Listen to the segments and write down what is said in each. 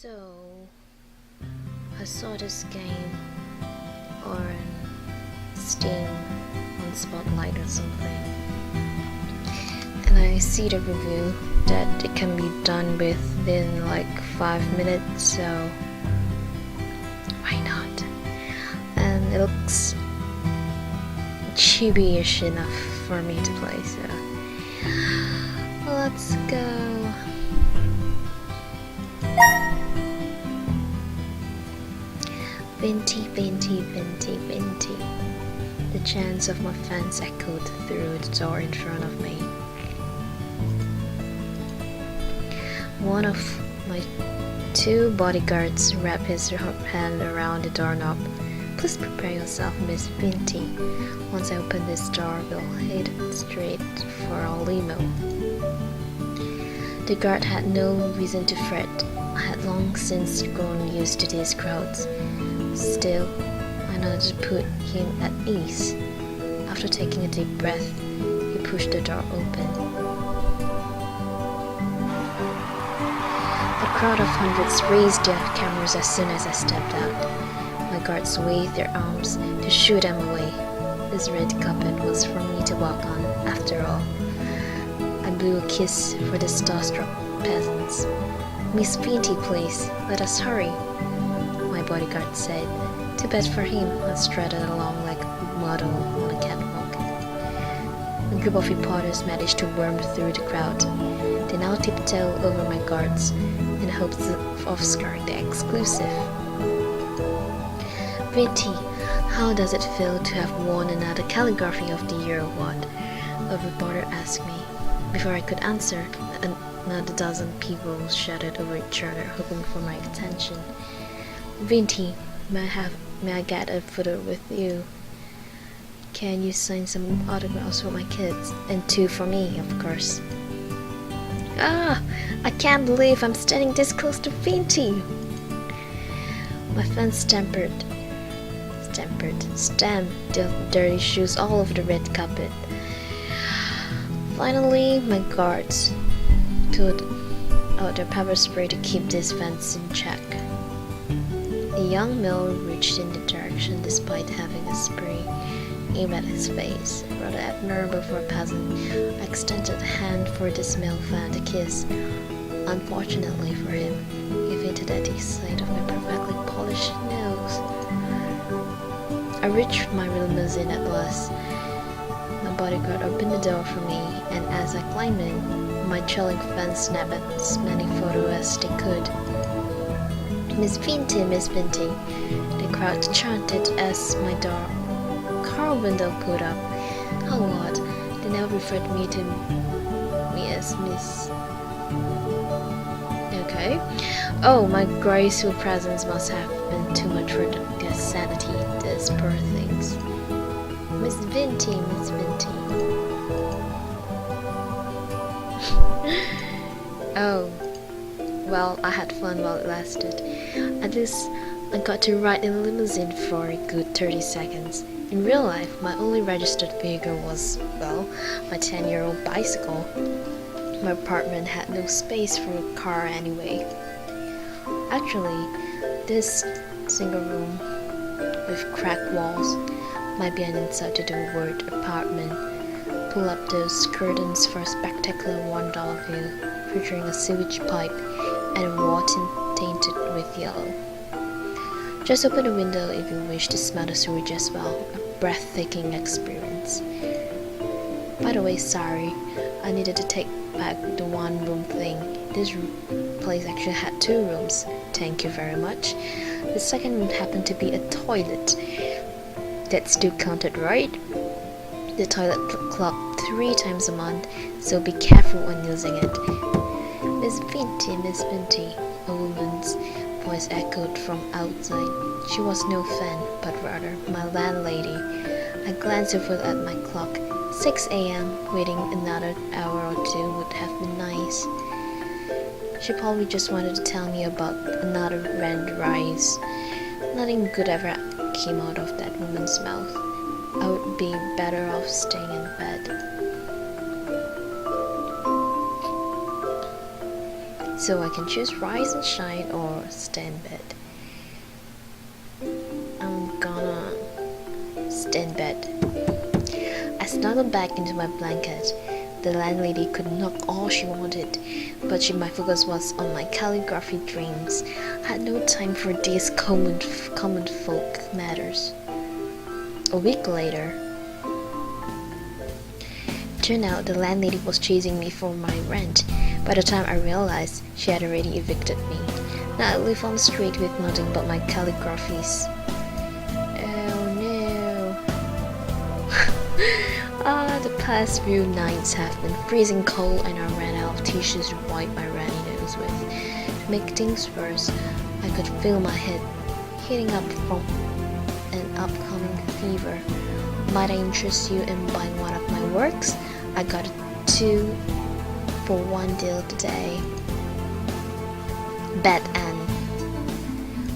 So, I saw this game on Steam on Spotlight or something, and I see the review that it can be done within like 5 minutes, so why not? And it looks chibi-ish enough for me to play, so let's go. Venti. The chants of my fans echoed through the door in front of me. One of my two bodyguards wrapped his hand around the doorknob. Please prepare yourself, Miss Venti. Once I open this door, we'll head straight for our limo. The guard had no reason to fret. I had long since grown used to these crowds. Still, I wanted to put him at ease. After taking a deep breath, he pushed the door open. A crowd of hundreds raised their cameras as soon as I stepped out. My guards waved their arms to shoo them away. This red carpet was for me to walk on, after all. I blew a kiss for the starstruck peasants. Miss Venti, please, let us hurry, my bodyguard said. Too bad for him, I strutted along like a model on a catwalk. A group of reporters managed to worm through the crowd. They now tiptoe over my guards in hopes of scoring the exclusive. Venti, how does it feel to have won another Calligraphy of the Year award? A reporter asked me. Before I could answer, another dozen people shouted over each other, hoping for my attention. Venti, may I get a photo with you? Can you sign some autographs for my kids? And 2 for me, of course. Ah, I can't believe I'm standing this close to Venti. My fans stamped their dirty shoes all over the red carpet. Finally, my guards pulled out their pepper spray to keep these fans in check. The young male reached in the direction despite having a spray aimed at his face. Rather abnormal for a peasant, I extended a hand for this male fan to kiss. Unfortunately for him, he fainted at the sight of my perfectly polished nose. I reached my limousine at last. My bodyguard opened the door for me, and as I climbed in, my chilling fans snapped as many photos as they could. Miss Venti, the crowd chanted as my car window put up. How odd, they now referred to me as Miss. Okay. Oh, my graceful presence must have been too much for their sanity, these poor things. Miss Venti. Oh, well, I had fun while it lasted. At least I got to ride in a limousine for a good 30 seconds. In real life, my only registered vehicle was, well, my 10-year-old bicycle. My apartment had no space for a car anyway. Actually, this single room with cracked walls might be an insult to the word apartment. Pull up those curtains for a spectacular $1 view, featuring a sewage pipe and a wall tainted with yellow. Just open the window if you wish to smell the sewage as well. A breathtaking experience. By the way, sorry, I needed to take back the one-room thing. This place actually had 2 rooms. Thank you very much. The second room happened to be a toilet. That still counted, right? The toilet clogged 3 times a month, so be careful when using it. Miss Venti, a woman's voice echoed from outside. She was no fan, but rather my landlady. I glanced over at my clock. 6 a.m. Waiting another hour or 2 would have been nice. She probably just wanted to tell me about another rent rise. Nothing good ever came out of that woman's mouth. I would be better off staying in bed. so I can choose rise and shine or stay in bed. I'm gonna stay in bed. I snuggled back into my blanket. The landlady could knock all she wanted, but my focus was on my calligraphy dreams. I had no time for these common folk matters. A week later, it turned out the landlady was chasing me for my rent. By the time I realized, she had already evicted me. Now I live on the street with nothing but my calligraphies. Oh no. The past few nights have been freezing cold and I ran out of tissues to wipe my runny nose with. To make things worse, I could feel my head heating up from an upcoming fever. Might I interest you in buying one of my works? I got a 2-for-1 deal today. Bad Anne.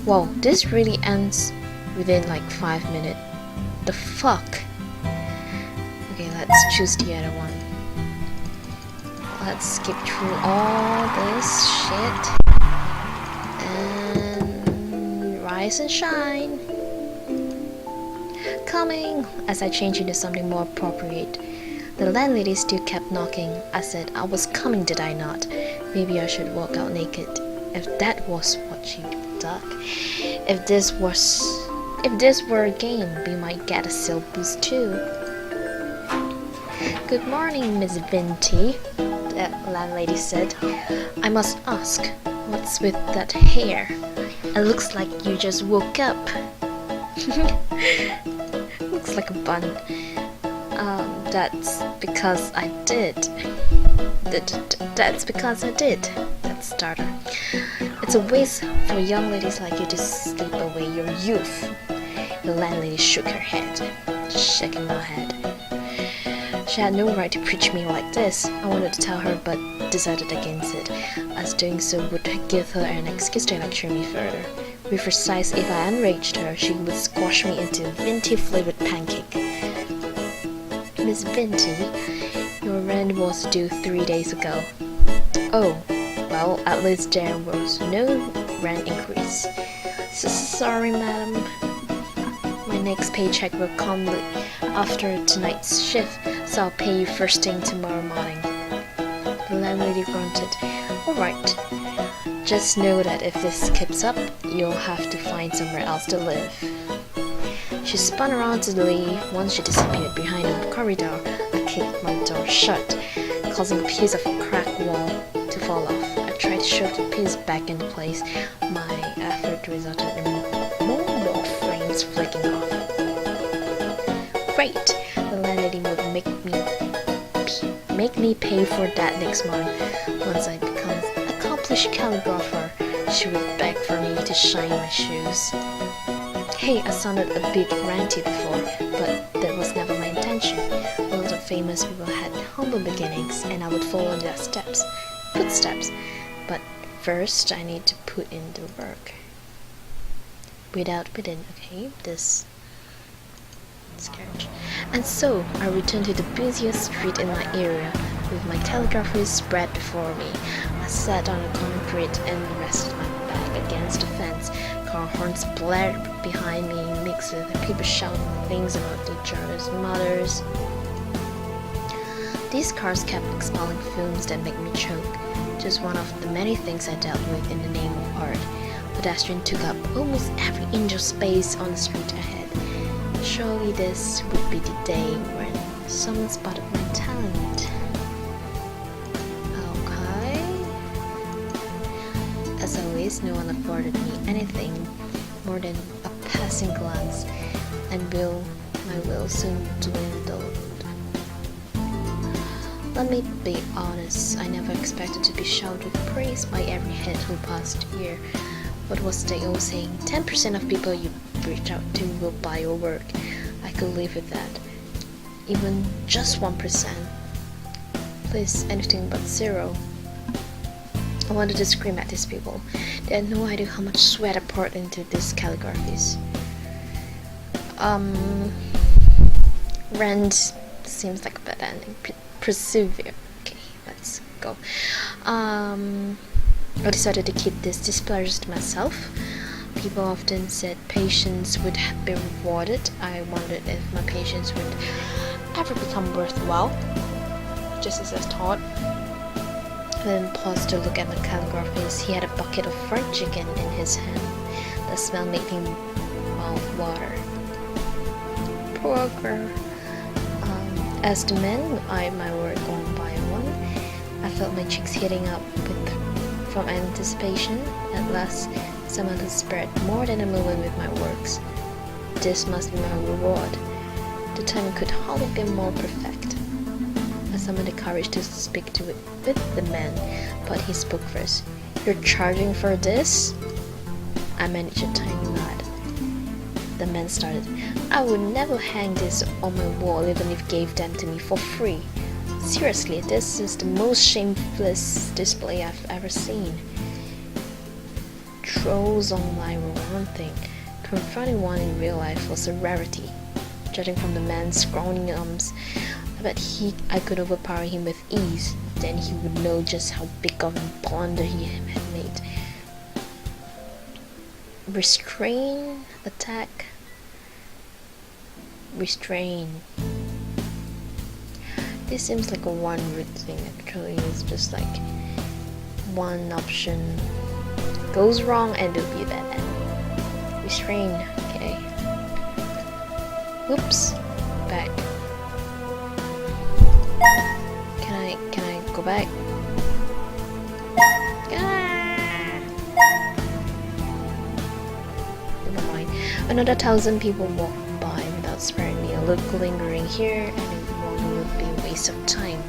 Whoa, this really ends within like 5 minutes. The fuck? Okay, let's choose the other one. Let's skip through all this shit and rise and shine. Coming! As I changed into something more appropriate. The landlady still kept knocking. I said I was coming, did I not? Maybe I should walk out naked. If that was what she'd duck. If this were a game, we might get a sale boost too. Good morning, Miss Vinty, the landlady said. I must ask, what's with that hair? It looks like you just woke up. Looks like a bun. That's because I did. That's because I did. That starter. It's a waste for young ladies like you to sleep away your youth. The landlady shook her head, shaking my head. She had no right to preach me like this. I wanted to tell her, but decided against it, as doing so would give her an excuse to lecture me further. Be precise, if I enraged her, she would squash me into a Venti-flavored pancake. Miss Vinty, your rent was due 3 days ago. Oh, well, at least there was no rent increase. Sorry, madam. My next paycheck will come after tonight's shift, so I'll pay you first thing tomorrow morning. The landlady grunted. Alright. Just know that if this keeps up, you'll have to find somewhere else to live. She spun around to leave. Once she disappeared behind a corridor, I kicked my door shut, causing a piece of cracked wall to fall off. I tried to shove the piece back into place. My effort resulted in more wall frames flaking off. Great! The landlady would make me pay for that next month. Once I become an accomplished calligrapher, she would beg for me to shine my shoes. Hey, I sounded a bit ranty before, but that was never my intention. A lot of famous people had humble beginnings, and I would follow their footsteps. But first, I need to put in the work. Okay, this sketch. And so, I returned to the busiest street in my area, with my calligraphy spread before me. I sat on the concrete and rested my back against the fence. Car horns blared behind me, mixed with people shouting things about each other's mothers. These cars kept expelling fumes that make me choke. Just one of the many things I dealt with in the name of art. Pedestrians took up almost every inch of space on the street ahead. Surely this would be the day when someone spotted my talent. Okay. As always, no one afforded me anything more than a passing glance, and my will soon dwindled. Let me be honest, I never expected to be showered with praise by every head who passed here. What was the old saying? 10% of people you reach out to will buy your work. I could live with that. Even just 1%. Please, anything but 0. I wanted to scream at these people. They had no idea how much sweat I poured into these calligraphies. Rent seems like a bad ending. Persevere. Okay, let's go. I decided to keep these displeasures to myself. People often said patience would be rewarded. I wondered if my patience would ever become worthwhile, just as I thought. I then paused to look at my calligraphist. He had a bucket of fried chicken in his hand. The smell made me mouth water. Poor girl. As the men eyed my work one by one, I felt my cheeks heating up from anticipation. At last, someone had spread more than a moment with my works. This must be my reward. The time could hardly be more perfect. I summoned the courage to speak with the man, but he spoke first. "You're charging for this?" I managed a tiny nod. The man started. "I would never hang this on my wall even if you gave them to me for free. Seriously, this is the most shameless display I've ever seen." Trolls online were one thing. Confronting one in real life was a rarity. Judging from the man's scrawny arms, I bet I could overpower him with ease. Then he would know just how big of a blunder he had made. Restrain, attack, restrain. This seems like a one root thing. Actually, it's just like one option goes wrong and it'll be that end. Restrain. Okay. Whoops. Back. Can I go back? Never mind. Another 1,000 people walked by without sparing me. A look lingering here, and it would be a waste of time.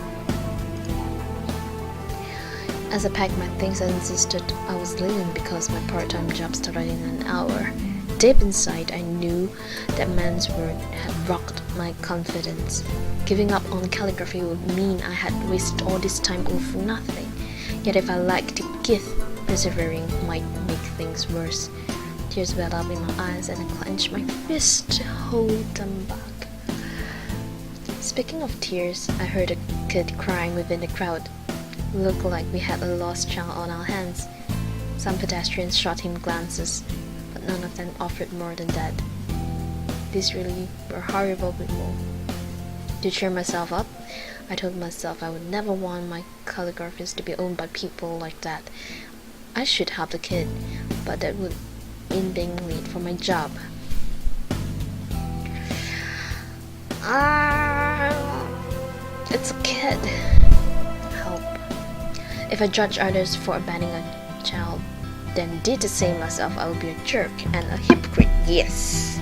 As I packed my things, I insisted I was leaving because my part-time job started in an hour. Deep inside, I knew that man's word had rocked my confidence. Giving up on calligraphy would mean I had wasted all this time all for nothing. Yet if I lacked the gift, persevering might make things worse. Tears welled up in my eyes and I clenched my fists to hold them back. Speaking of tears, I heard a kid crying within the crowd. Looked like we had a lost child on our hands. Some pedestrians shot him glances, but none of them offered more than that. These really were horrible people. To cheer myself up, I told myself I would never want my calligraphies to be owned by people like that. I should help the kid, but that would mean being late for my job. It's a kid. Help. If I judge others for abandoning a child, then did the same myself, I would be a jerk and a hypocrite. Yes,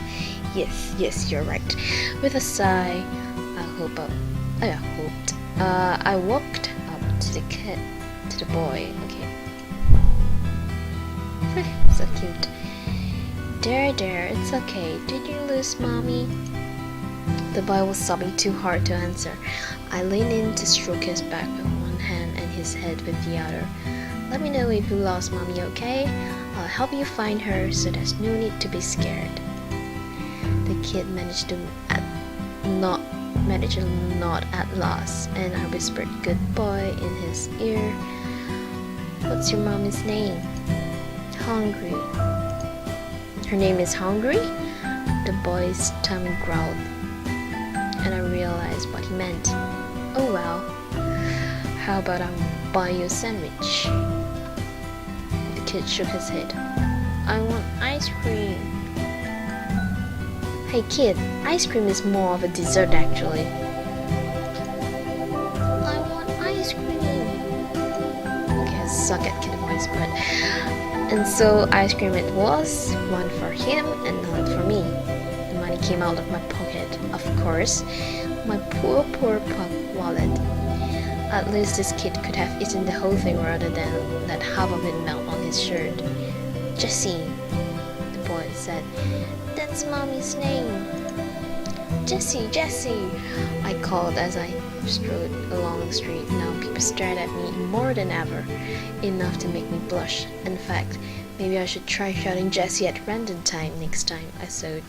you're right. With a sigh, I walked up to the kid, to the boy. Okay. So cute. There, it's okay. Did you lose mommy? The boy was sobbing too hard to answer. I leaned in to stroke his back with one hand and his head with the other. Let me know if you lost mommy, okay? I'll help you find her, so there's no need to be scared. The kid managed to nod at last, and I whispered "good boy" in his ear. What's your mommy's name? Hungry. Her name is Hungry? The boy's tummy growled, and I realized what he meant. Oh well, how about I buy you a sandwich? The kid shook his head. I want ice cream. Hey kid, ice cream is more of a dessert actually. I want ice cream. Okay, I suck at kid voice, but... And so ice cream it was, one for him and none for me. The money came out of my pocket, of course. My poor wallet. At least this kid could have eaten the whole thing rather than let half of it melt on his shirt. Jessie, the boy said. That's mommy's name. Jessie, I called as I strode along the street. Now people stared at me more than ever, enough to make me blush. In fact, maybe I should try shouting Jessie at random time next time I sewed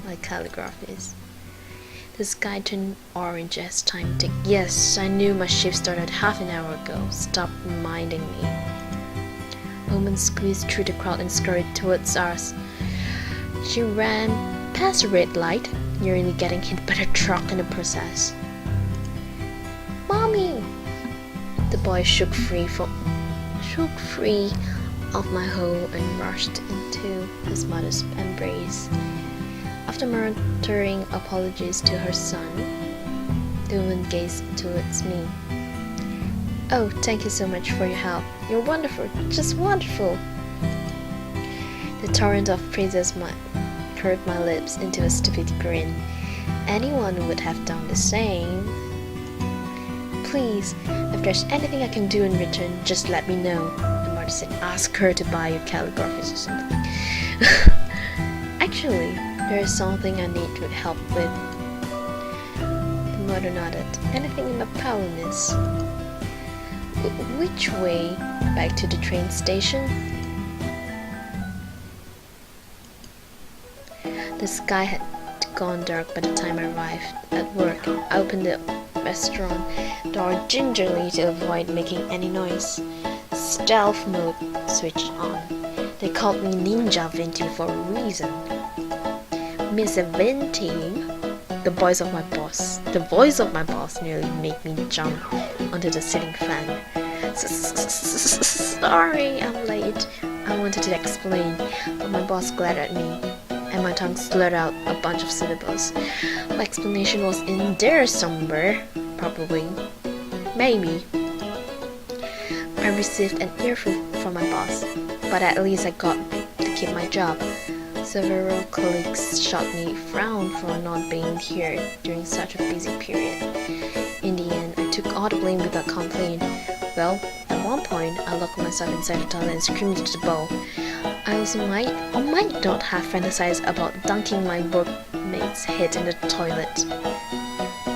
my calligraphies. The sky turned orange as time ticked. Yes, I knew my shift started half an hour ago. Stop reminding me. woman squeezed through the crowd and scurried towards us. She ran past a red light, nearly getting hit by the truck in the process. "Mommy!" The boy shook free of my hold and rushed into his mother's embrace. After muttering apologies to her son, the woman gazed towards me. "Oh, thank you so much for your help. You're wonderful, just wonderful." The torrent of praises curved my lips into a stupid grin. Anyone would have done the same. "Please, if there's anything I can do in return, just let me know," the mother said. "Ask her to buy your calligraphy or something." "Actually, there is something I need help with." The mother nodded. "Anything in my power, miss." "Which way? Back to the train station?" The sky had gone dark by the time I arrived at work. I opened the restaurant door gingerly to avoid making any noise. Stealth mode switched on. They called me Ninja Venti for a reason. "Miss Venti?" The voice of my boss nearly made me jump onto the ceiling fan. "Sorry, I'm late," I wanted to explain, but my boss glared at me, and my tongue slurred out a bunch of syllables. My explanation was in there somewhere, probably. Maybe. I received an earful from my boss, but at least I got to keep my job. Several colleagues shot me frown for not being here during such a busy period. In the end, I took all the blame without complaint. Well, at one point, I locked myself inside the toilet and screamed into the bowl. I might not have fantasized about dunking my workmate's head in the toilet.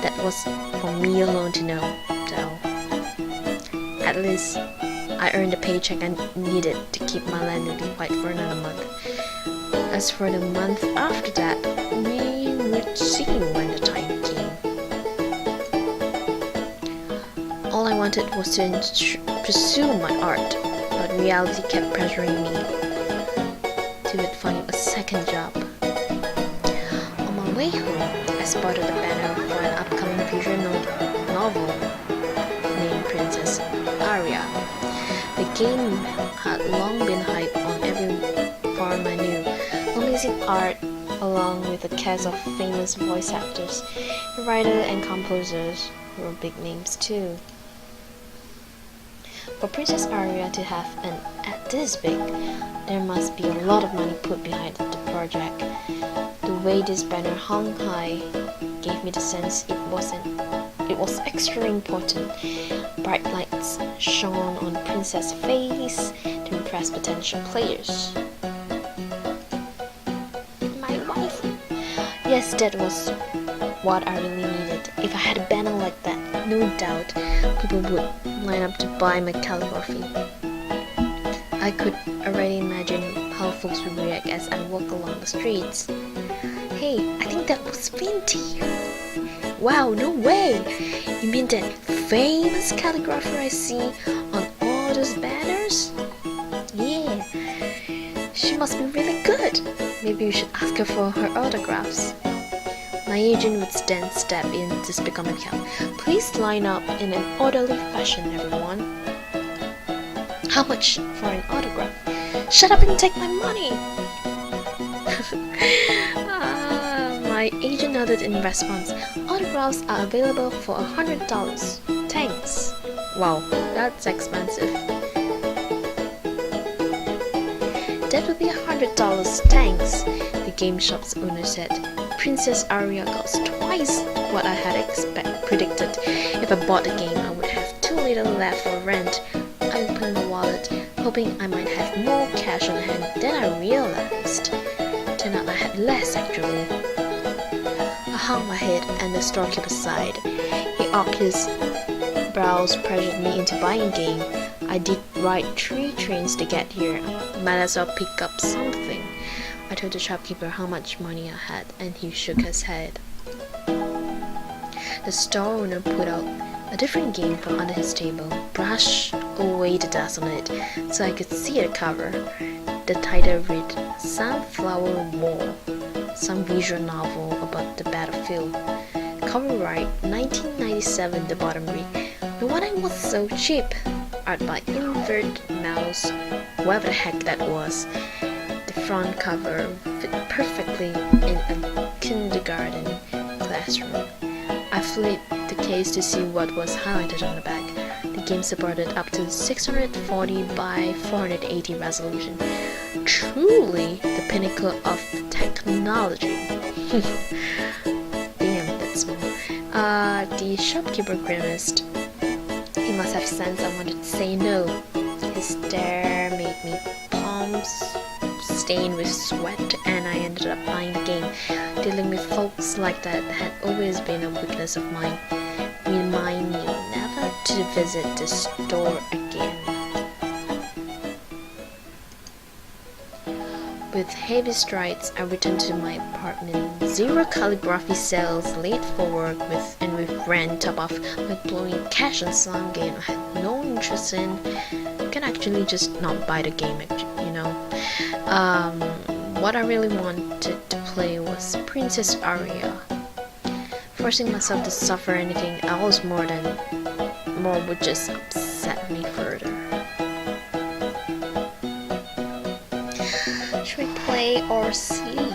That was for me alone to know, though. At least, I earned the paycheck I needed to keep my landlady quiet for another month. As for the month after that, we would see when the time came. All I wanted was to pursue my art, but reality kept pressuring me to find a second job. On my way home, I spotted a banner for an upcoming visual novel named Princess Aria. The game had long been hyped on every farm I knew. Amazing art, along with a cast of famous voice actors. The writer and composers were big names too. For Princess Aria to have an ad this big, there must be a lot of money put behind the project. The way this banner hung high gave me the sense it was extra important. Bright lights shone on Princess' face to impress potential players. My wife? Yes, that was what I really needed. If I had a banner like that, no doubt people would line up to buy my calligraphy. I could already imagine how folks would react as I walk along the streets. "Hey, I think that was Vinty." "Wow, no way! You mean that famous calligrapher I see on all those banners?" "Yeah, she must be really good. Maybe we should ask her for her autographs." My agent would then step in to speak on my behalf. "Please line up in an orderly fashion, everyone." "How much for an autograph?" "Shut up and take my money!" My agent nodded in response. "Autographs are available for $100. Thanks." Wow, that's expensive. "That would be $100, thanks," the game shop's owner said. Princess Aria cost twice what I had predicted. If I bought the game, I would have too little left for rent. I opened my wallet, hoping I might have more cash on hand. Then I realized, turned out I had less actually. I hung my head and the storekeeper sighed. He arched his brows, pressured me into buying a game. I did ride 3 trains to get here. Might as well pick up something. I told the shopkeeper how much money I had, and he shook his head. The store owner pulled out a different game from under his table, brushed away the dust on it so I could see the cover. The title read Sunflower War, some visual novel about the battlefield. Copyright 1997, the bottom read, "The one was so cheap." Art by Invert Mouse, whoever the heck that was. The front cover fit perfectly in a kindergarten classroom. I flipped the case to see what was highlighted on the back. The game supported up to 640 by 480 resolution. Truly the pinnacle of technology. Damn, that's small. The shopkeeper grimaced. He must have sensed I wanted to say no. His stare made me palms stained with sweat, and I ended up buying the game. Dealing with folks like that had always been a weakness of mine. Remind me never to visit the store again. With heavy strides, I returned to my apartment. Zero calligraphy cells, late for work, with rent top off by blowing cash on some game I had no interest in. You can actually just not buy the game, you know. What I really wanted to play was Princess Aria. Forcing myself to suffer anything else more would just upset me further. Should we play or sleep?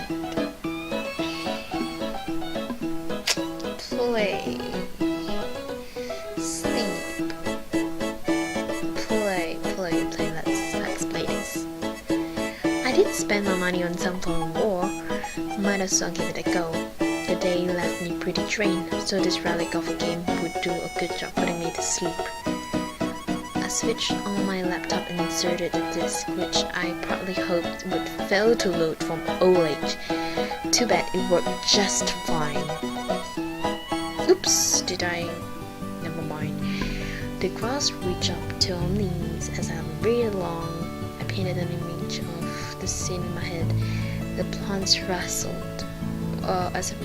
Play. Sleep. Play. Let's play this. I didn't spend my money on Sunflower War. Might as well give it a go. The day left me pretty drained, so this relic of a game would do a good job putting me to sleep. I switched on my laptop and inserted a disk, which I partly hoped would fail to load from old age. Too bad it worked just fine. Oops, never mind. The grass reached up to our knees as I read along. I painted an image of the scene in my head. The plants rustled, as if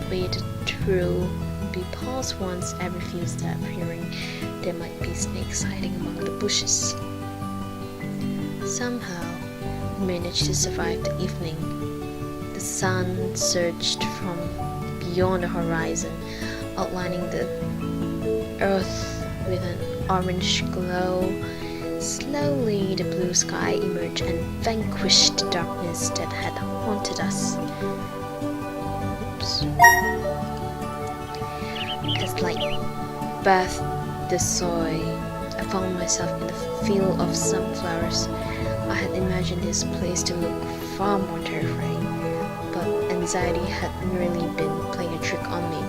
waded through. Be paused once every few steps, hearing there might be snakes hiding among the bushes. Somehow, I managed to survive the evening. The sun surged from beyond the horizon, outlining the earth with an orange glow. Slowly, the blue sky emerged and vanquished the darkness that had haunted us. Oops. As light bathed the soil, I found myself in a field of sunflowers. I had imagined this place to look far more terrifying, but anxiety had merely been playing a trick on me.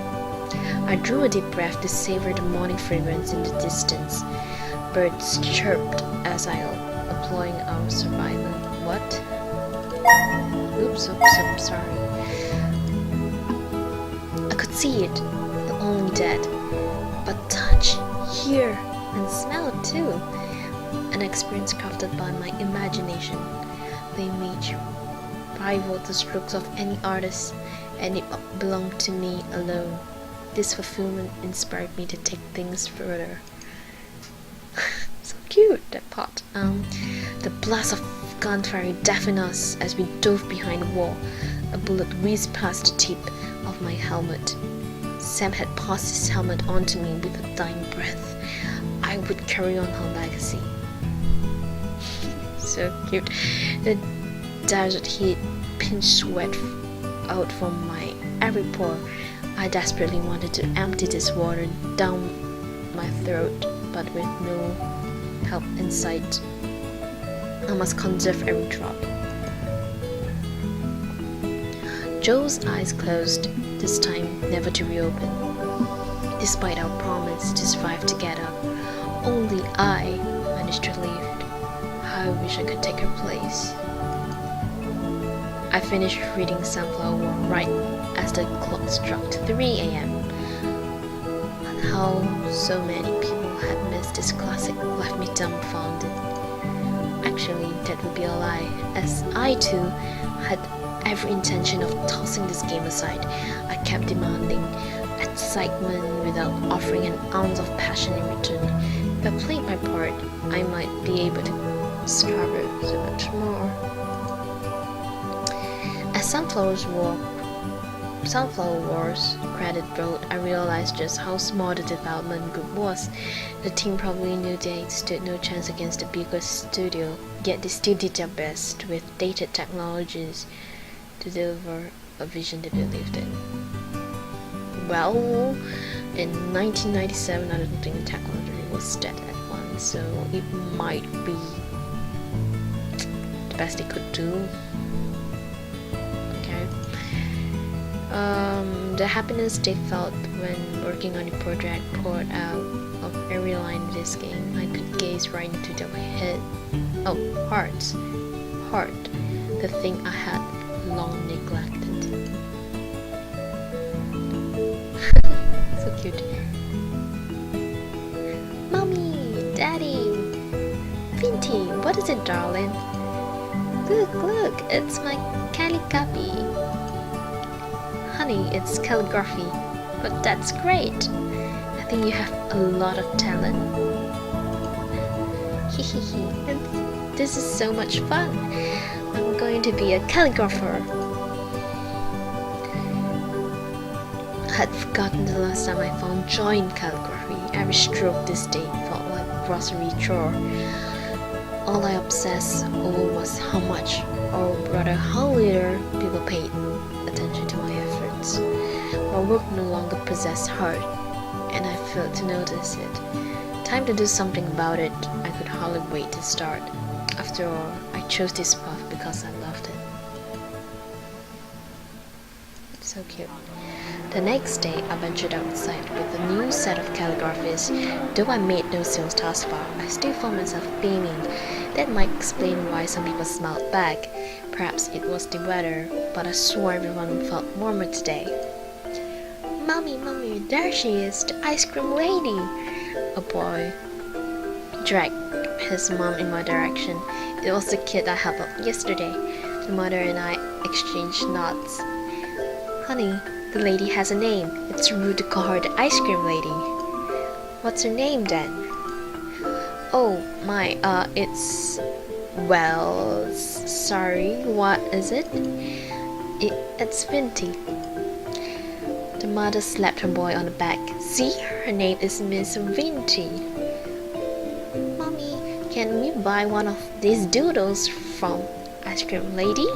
I drew a deep breath to savor the morning fragrance in the distance. Birds chirped as I employing our survival. What? Oops, sorry. I could see it, not only dead, but touch, hear, and smell it too. An experience crafted by my imagination. The image rivaled the strokes of any artist, and it belonged to me alone. This fulfillment inspired me to take things further. So cute, that part. The blast of gunfire deafened us as we dove behind the wall. A bullet whizzed past the tip of my helmet. Sam had passed his helmet on to me with a dying breath. I would carry on her legacy. So cute. The desert heat pinched sweat out from my every pore. I desperately wanted to empty this water down my throat, but with no help in sight. I must conserve every drop. Joe's eyes closed, this time never to reopen. Despite our promise to survive together, only I managed to leave. How I wish I could take her place. I finished reading Sunflower War right as the clock struck 3 a.m. And how so many people had missed this classic left me dumbfounded. Actually, that would be a lie, as I too had every intention of tossing this game aside. I kept demanding excitement without offering an ounce of passion in return. By playing my part, I might be able to discover so much more. As Sunflower Wars credit rolled, I realized just how small the development group was. The team probably knew they stood no chance against the bigger studio, yet they still did their best with dated technologies to deliver a vision they believed in. Well, in 1997, I don't think the technology was that advanced, so it might be the best they could do. Okay. The happiness they felt when working on the project poured out of every line of this game. I could gaze right into their heart, the thing I had long neglected. So cute. Mommy, Daddy, Vinty, what is it, darling? Look, it's my calligraphy. Honey, it's calligraphy, but that's great. I think you have a lot of talent. Hehehe, this is so much fun. I'm going to be a calligrapher. I had forgotten the last time I found joy in calligraphy. Every stroke this day felt like a grocery chore. All I obsessed over was how much, or rather how little, people paid attention to my efforts. My work no longer possessed heart, and I failed to notice it. Time to do something about it. I could hardly wait to start. After all, I chose this path because I loved it. It's so cute. The next day, I ventured outside with a new set of calligraphies. Though I made no sales thus far, I still found myself beaming. That might explain why some people smiled back. Perhaps it was the weather, but I swore everyone felt warmer today. Mommy, there she is, the ice cream lady. A boy dragged his mom in my direction. It was the kid I helped out yesterday. The mother and I exchanged nods. Honey, the lady has a name. It's rude to call her the ice cream lady. What's her name then? Oh, it's... Well, sorry, what is it? It's Vinty. The mother slapped her boy on the back. See, her name is Miss Vinty. Mommy, can we buy one of these doodles from ice cream lady?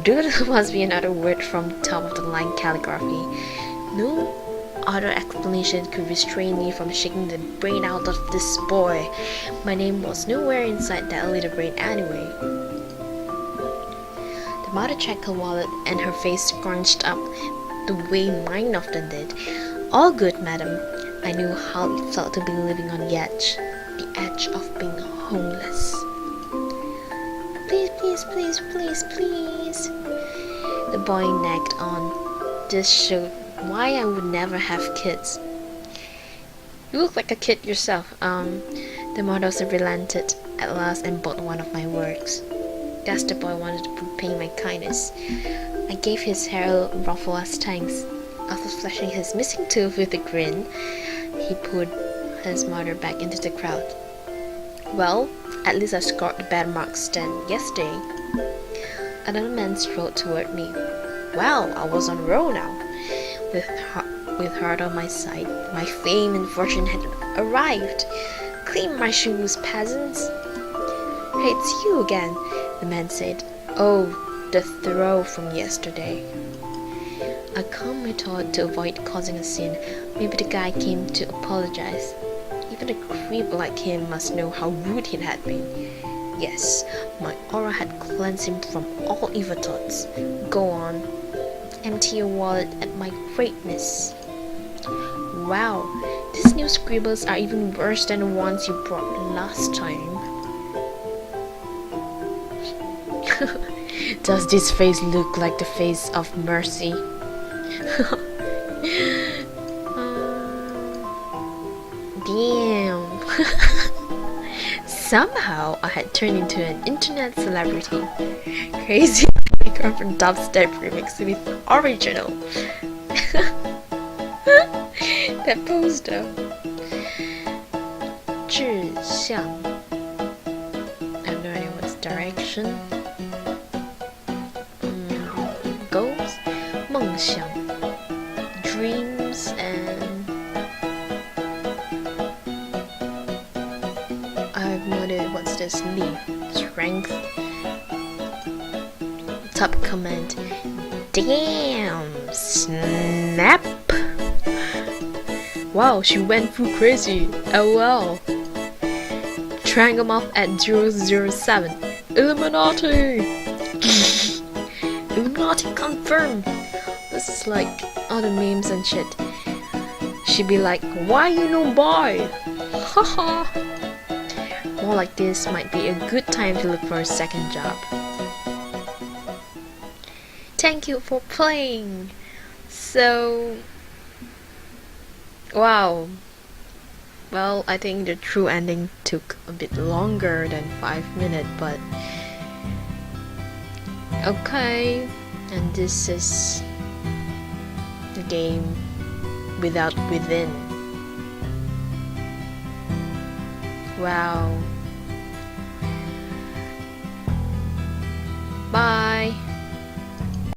Doodle must be another word from top of the line calligraphy. No other explanation could restrain me from shaking the brain out of this boy. My name was nowhere inside that little brain anyway. The mother checked her wallet and her face scrunched up the way mine often did. All good, madam. I knew how it felt to be living on the edge of being homeless. Please. The boy nagged on. This showed why I would never have kids. You look like a kid yourself. The mother relented at last and bought one of my works. Guess the boy wanted to repay my kindness. I gave his hair a ruffle as thanks. After flashing his missing tooth with a grin, he put his mother back into the crowd. Well, at least I scored better marks than yesterday. Another man strolled toward me. Well, I was on a roll now. With heart on my side, my fame and fortune had arrived. Clean my shoes, peasants. Hey, it's you again, the man said. Oh, the throw from yesterday. I calmed my thought to avoid causing a scene. Maybe the guy came to apologize. Even a creep like him must know how rude he had been. Yes, my aura had cleansed him from all evil thoughts. Go on, empty your wallet at my greatness. Wow, these new scribbles are even worse than the ones you brought last time. Does this face look like the face of mercy? Damn. Somehow I had turned into an internet celebrity. Crazy girlfriend dubstep remix with original. That poster. 志向 I have no idea what's direction. Goals, 梦想 dreams, and I have no idea what's this. Li, strength. Top comment. Damn, snap. Wow, she went full crazy. Oh well. Triangle mouth at 007. Illuminati. Illuminati confirmed. This is like all the memes and shit. She'd be like, why you no boy? Haha. More like this might be a good time to look for a second job. Thank you for playing. So, wow. Well, I think the true ending took a bit longer than 5 minutes, but okay. And this is the game without within. Wow.